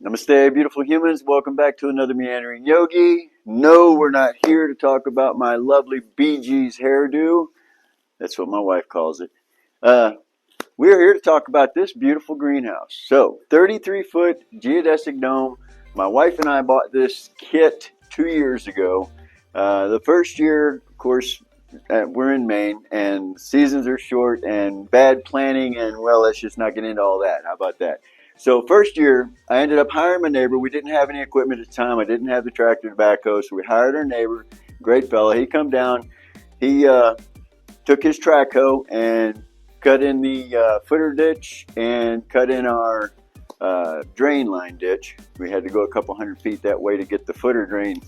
Namaste, beautiful humans. Welcome back to another Meandering Yogi. No, we're not here to talk about my lovely Bee Gees hairdo. That's what my wife calls it. We're here to talk about this beautiful greenhouse. So, 33-foot geodesic dome. My wife and I bought this kit 2 years ago. The first year, of course, we're in Maine, and seasons are short, and bad planning, and well, let's just not get into all that. How about that? So first year, I ended up hiring my neighbor. We didn't have any equipment at the time. I didn't have the tractor to backhoe, so we hired our neighbor, great fella. He come down. He took his track hoe and cut in the footer ditch and cut in our drain line ditch. We had to go a couple hundred feet that way to get the footer drain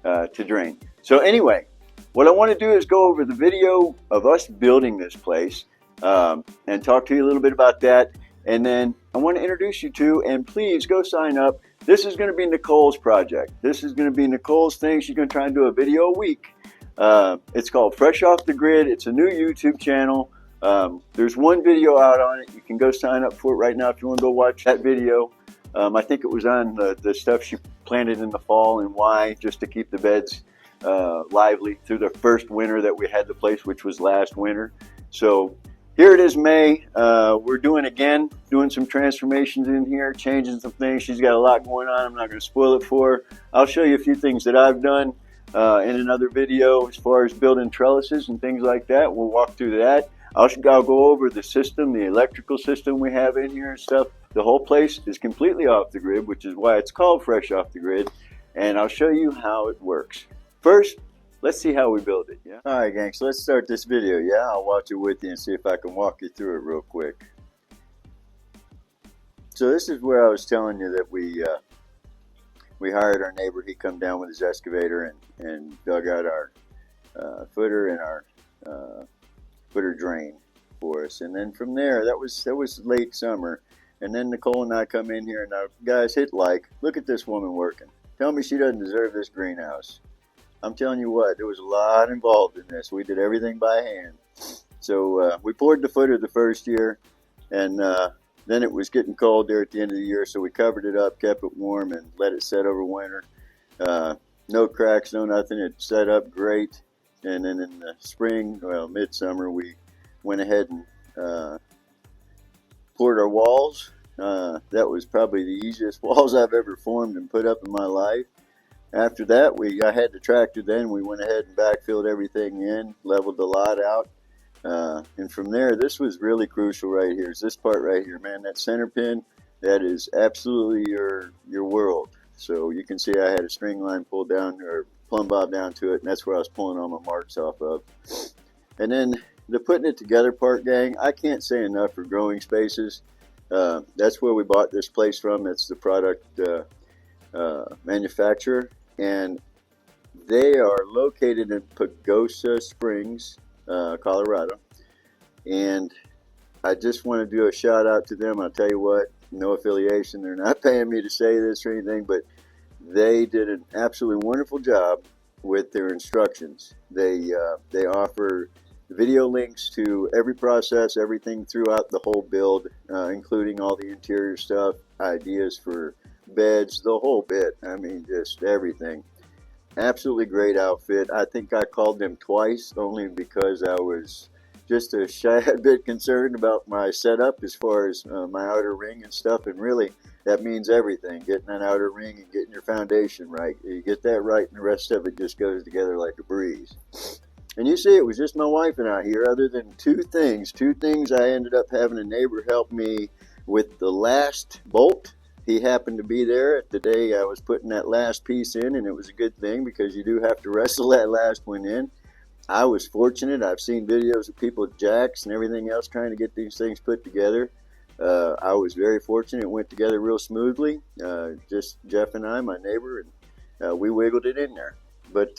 to drain. So anyway, what I want to do is go over the video of us building this place and talk to you a little bit about that. And then I want to introduce you to, and please go sign up. This is going to be Nicole's project. This is going to be Nicole's thing. She's going to try and do a video a week. It's called Fresh Off the Grid. It's a new YouTube channel. There's one video out on it. You can go sign up for it right now if you want to go watch that video. I think it was on the stuff she planted in the fall and why, just to keep the beds lively through the first winter that we had the place, which was last winter. So here it is, May. We're doing some transformations in here, changing some things. She's got a lot going on. I'm not going to spoil it for her. I'll show you a few things that I've done in another video as far as building trellises and things like that. We'll walk through that. I'll go over the system, the electrical system we have in here and stuff. The whole place is completely off the grid, which is why it's called Fresh Off the Grid. And I'll show you how it works. First, let's see how we build it, yeah? All right, gang, so let's start this video, yeah? I'll watch it with you and see if I can walk you through it real quick. So this is where I was telling you that we hired our neighbor. He come down with his excavator and dug out our footer and our footer drain for us. And then from there, that was late summer. And then Nicole and I come in here and now, guys, hit like. Look at this woman working. Tell me she doesn't deserve this greenhouse. I'm telling you what, there was a lot involved in this. We did everything by hand. So we poured the footer the first year, and then it was getting cold there at the end of the year, so we covered it up, kept it warm, and let it set over winter. No cracks, no nothing. It set up great. And then in the spring, well, midsummer, we went ahead and poured our walls. That was probably the easiest walls I've ever formed and put up in my life. After that, I had the tractor then. We went ahead and backfilled everything in, leveled the lot out. And from there, this was really crucial right here. Is this part right here, man. That center pin, that is absolutely your world. So you can see I had a string line pulled down, or plumb bob down to it, and that's where I was pulling all my marks off of. And then the putting it together part, gang, I can't say enough for Growing Spaces. That's where we bought this place from. It's the product manufacturer. And they are located in Pagosa Springs, Colorado. And I just want to do a shout out to them. I'll tell you what, no affiliation. They're not paying me to say this or anything, but they did an absolutely wonderful job with their instructions. They offer video links to every process, everything throughout the whole build, including all the interior stuff, ideas for beds, the whole bit. I mean, just everything. Absolutely great outfit. I think I called them twice only because I was just a tad bit concerned about my setup as far as my outer ring and stuff, and really that means everything, getting that outer ring and getting your foundation right. You get that right and the rest of it just goes together like a breeze. And you see, it was just my wife and I here, other than two things I ended up having a neighbor help me with the last bolt. He happened to be there at the day I was putting that last piece in, and it was a good thing because you do have to wrestle that last one in. I was fortunate. I've seen videos of people with jacks and everything else trying to get these things put together. I was very fortunate. It went together real smoothly. Just Jeff and I, my neighbor, and we wiggled it in there. But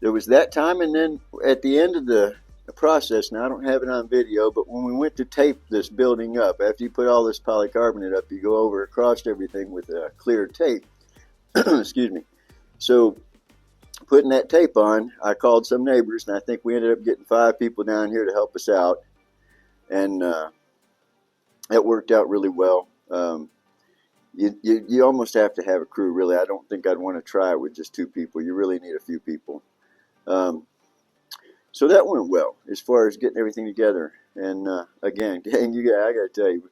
there was that time, and then at the end of the process, now I don't have it on video, but when we went to tape this building up, after you put all this polycarbonate up, you go over across everything with clear tape. Excuse me. So putting that tape on, I called some neighbors, and I think we ended up getting 5 people down here to help us out, and that worked out really well. you almost have to have a crew, really. I don't think I'd want to try it with just 2 people. You really need a few people. So that went well as far as getting everything together. And again, gang, I got to tell you,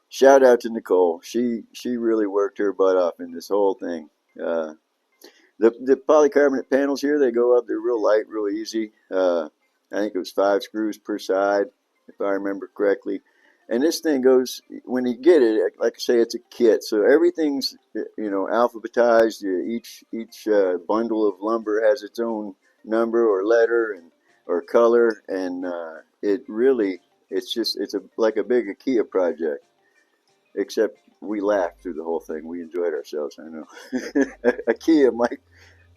shout out to Nicole. She really worked her butt off in this whole thing. The polycarbonate panels here, they go up. They're real light, real easy. I think it was 5 screws per side, if I remember correctly. And this thing goes, when you get it, like I say, it's a kit. So everything's, alphabetized. Each bundle of lumber has its own number or letter or color. And it's like a big IKEA project. Except we laughed through the whole thing. We enjoyed ourselves, I know. IKEA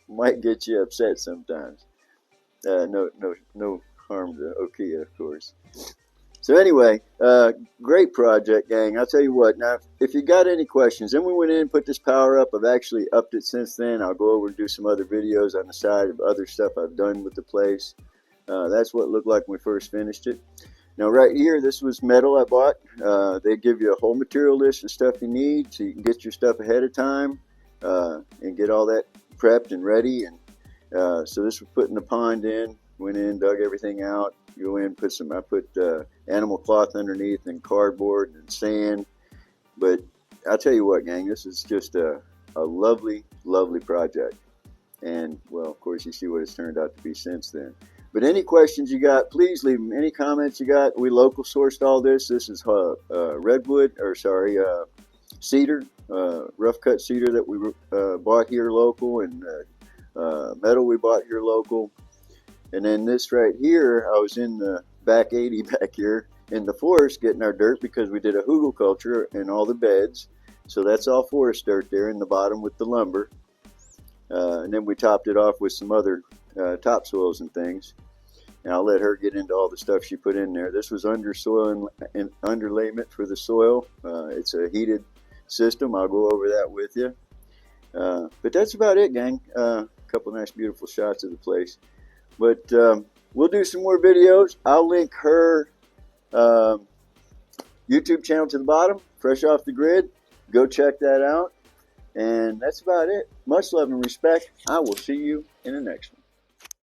might get you upset sometimes. No harm to IKEA, of course. So anyway, great project, gang. I'll tell you what, now, if you got any questions, then we went in and put this power up. I've actually upped it since then. I'll go over and do some other videos on the side of other stuff I've done with the place. That's what it looked like when we first finished it. Now, right here, this was metal I bought. They give you a whole material list of stuff you need, so you can get your stuff ahead of time and get all that prepped and ready. And so this was putting the pond in. Went in, dug everything out. Go in, I put animal cloth underneath and cardboard and sand. But I'll tell you what, gang, this is just a lovely, lovely project. And, well, of course, you see what it's turned out to be since then. But any questions you got, please leave them. Any comments you got. We local sourced all this. This is cedar, rough cut cedar that we bought here local, and metal we bought here local. And then this right here, I was in the back 80 back here in the forest getting our dirt because we did a hugel culture in all the beds. So that's all forest dirt there in the bottom with the lumber. And then we topped it off with some other topsoils and things. And I'll let her get into all the stuff she put in there. This was undersoil and underlayment for the soil. It's a heated system. I'll go over that with you. But that's about it, gang. A couple nice, beautiful shots of the place. But we'll do some more videos. I'll link her YouTube channel to the bottom, Fresh Off the Grid. Go check that out. And that's about it. Much love and respect. I will see you in the next one.